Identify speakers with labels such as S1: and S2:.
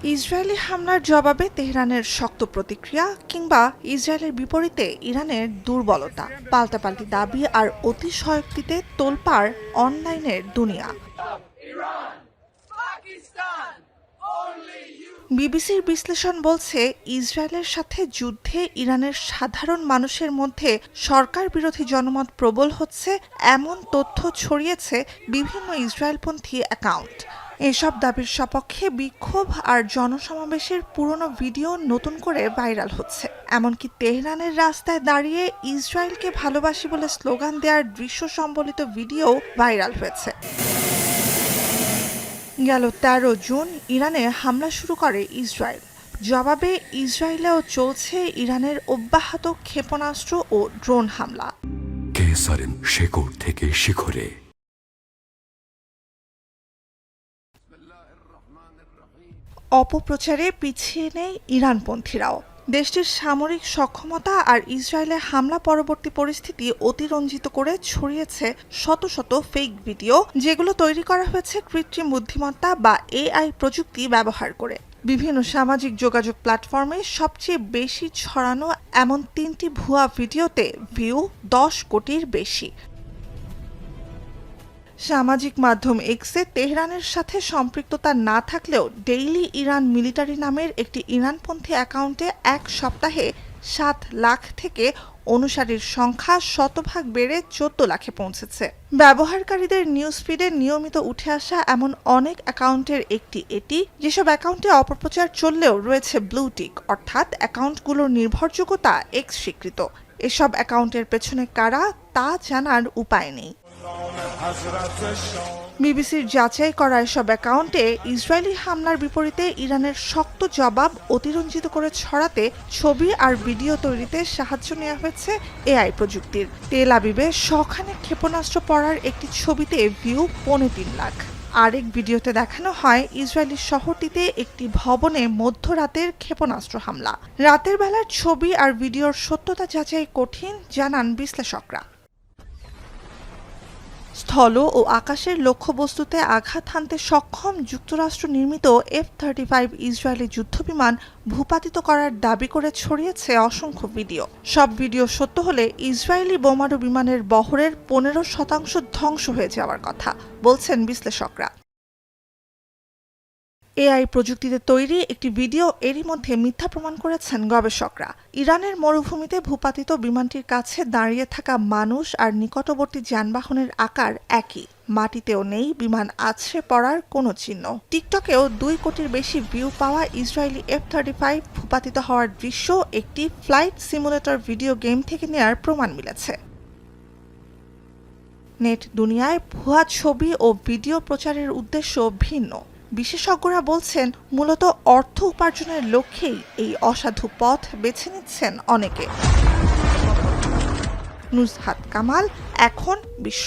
S1: Israeli হামলার জবাবে তেহরানের শক্ত প্রতিক্রিয়া কিংবা ইসরায়েলের বিপরীতে ইরানের দুর্বলতা, পাল্টাপাল্টি দাবি আর অতিশয়োক্তিতে তোলপাড় অনলাইনের দুনিয়া। বিবিসির বিশ্লেষণ বলছে, ইসরায়েলের সাথে যুদ্ধে ইরানের সাধারণ মানুষের মধ্যে সরকার বিরোধী জনমত প্রবল হচ্ছে এমন তথ্য ছড়িয়েছে বিভিন্ন ইসরায়েলপন্থী অ্যাকাউন্ট। এসব দাবির সপক্ষে বিক্ষোভ আর জনসমাবেশের পুরনো ভিডিও নতুন করে ভাইরাল হচ্ছে। এমনকি তেহরানের রাস্তায় দাঁড়িয়ে ইসরায়েলকে ভালোবাসি বলে স্লোগান দেওয়ার দৃশ্য সম্বলিত ভিডিও ভাইরাল হয়েছে। গেল 13 জুন ইরানে হামলা শুরু করে ইসরায়েল। জবাবে ইসরায়েলেও চলছে ইরানের অব্যাহত ক্ষেপণাস্ত্র ও ড্রোন হামলা।
S2: কেসারের শেকড় থেকে শিখরে।
S1: অপপ্রচারে পিছিয়ে নেই ইরানপন্থীরাও। দেশটির সামরিক সক্ষমতা আর ইসরায়েলের হামলা পরবর্তী পরিস্থিতি অতিরঞ্জিত করে ছড়িয়েছে শত শত ফেক ভিডিও, যেগুলো তৈরি করা হয়েছে কৃত্রিম বুদ্ধিমত্তা বা এআই প্রযুক্তি ব্যবহার করে। বিভিন্ন সামাজিক যোগাযোগ প্ল্যাটফর্মে সবচেয়ে বেশি ছড়ানো এমন 3টি ভুয়া ভিডিওতে ভিউ 10 কোটির বেশি। সামাজিক মাধ্যম এক্সে তেহরানের সাথে সম্পৃক্ততা না থাকলেও ডেইলি ইরান মিলিটারি নামের একটি ইরানপন্থী অ্যাকাউন্টে এক সপ্তাহে 7 লাখ থেকে অনুসারীর সংখ্যা শতভাগ বেড়ে 14 লাখে পৌঁছেছে। ব্যবহারকারীদের নিউজ ফিডে নিয়মিত উঠে আসা এমন অনেক অ্যাকাউন্টের একটি এটি, যেসব অ্যাকাউন্টে অপপ্রচার চললেও রয়েছে ব্লু টিক, অর্থাৎ অ্যাকাউন্টগুলোর নির্ভরযোগ্যতা এক্স স্বীকৃত। এসব অ্যাকাউন্টের পেছনে কারা তা জানার উপায় নেই। বিবিসির যাচাই করা এসব অ্যাকাউন্টে ইসরায়েলি হামলার বিপরীতে ইরানের শক্ত জবাব অতিরঞ্জিত করে ছড়াতে ছবি আর ভিডিও তৈরিতে সাহায্য নেওয়া হয়েছে এআই প্রযুক্তির। তেল আবিবে শখানেক ক্ষেপণাস্ত্র পড়ার একটি ছবিতে ভিউ 3.5 লাখ। আরেক ভিডিওতে দেখানো হয় ইসরায়েলি শহরটিতে একটি ভবনে মধ্যরাতের ক্ষেপণাস্ত্র হামলা। রাতের বেলার ছবি আর ভিডিওর সত্যতা যাচাই কঠিন, জানান বিশ্লেষকরা। স্থল ও আকাশের লক্ষ্যবস্তুতে আঘাত হানতে সক্ষম যুক্তরাষ্ট্র নির্মিত F-35 ইসরায়েলি যুদ্ধবিমান ভূপাতিত করার দাবি করে ছড়িয়েছে অসংখ্য ভিডিও। সব ভিডিও সত্য হলে ইসরায়েলি বোমারু বিমানের বহরের 15% ধ্বংস হয়ে যাওয়ার কথা, বলছেন বিশ্লেষকরা। এআই প্রযুক্তিতে তৈরি একটি ভিডিও এরই মধ্যে মিথ্যা প্রমাণ করেছেন গবেষকরা। ইরানের মরুভূমিতে ভূপাতিত বিমানটির কাছে দাঁড়িয়ে থাকা মানুষ আর নিকটবর্তী যানবাহনের আকার একই। মাটিতেও নেই বিমান আছড়ে পড়ার কোনো চিহ্ন। টিকটকেও 2 কোটির বেশি ভিউ পাওয়া ইসরায়েলি F-35 ভূপাতিত হওয়ার দৃশ্য একটি ফ্লাইট সিমুলেটর ভিডিও গেম থেকে নেয়ার প্রমাণ মিলেছে। নেট দুনিয়ায় ভুয়া ছবি ও ভিডিও প্রচারের উদ্দেশ্য ভিন্ন। বিশেষজ্ঞরা বলছেন, মূলত অর্থ উপার্জনের লক্ষ্যেই এই অসাধু পথ বেছে নিচ্ছেন অনেকে। নুজহাত কামাল, এখন বিশ্ব।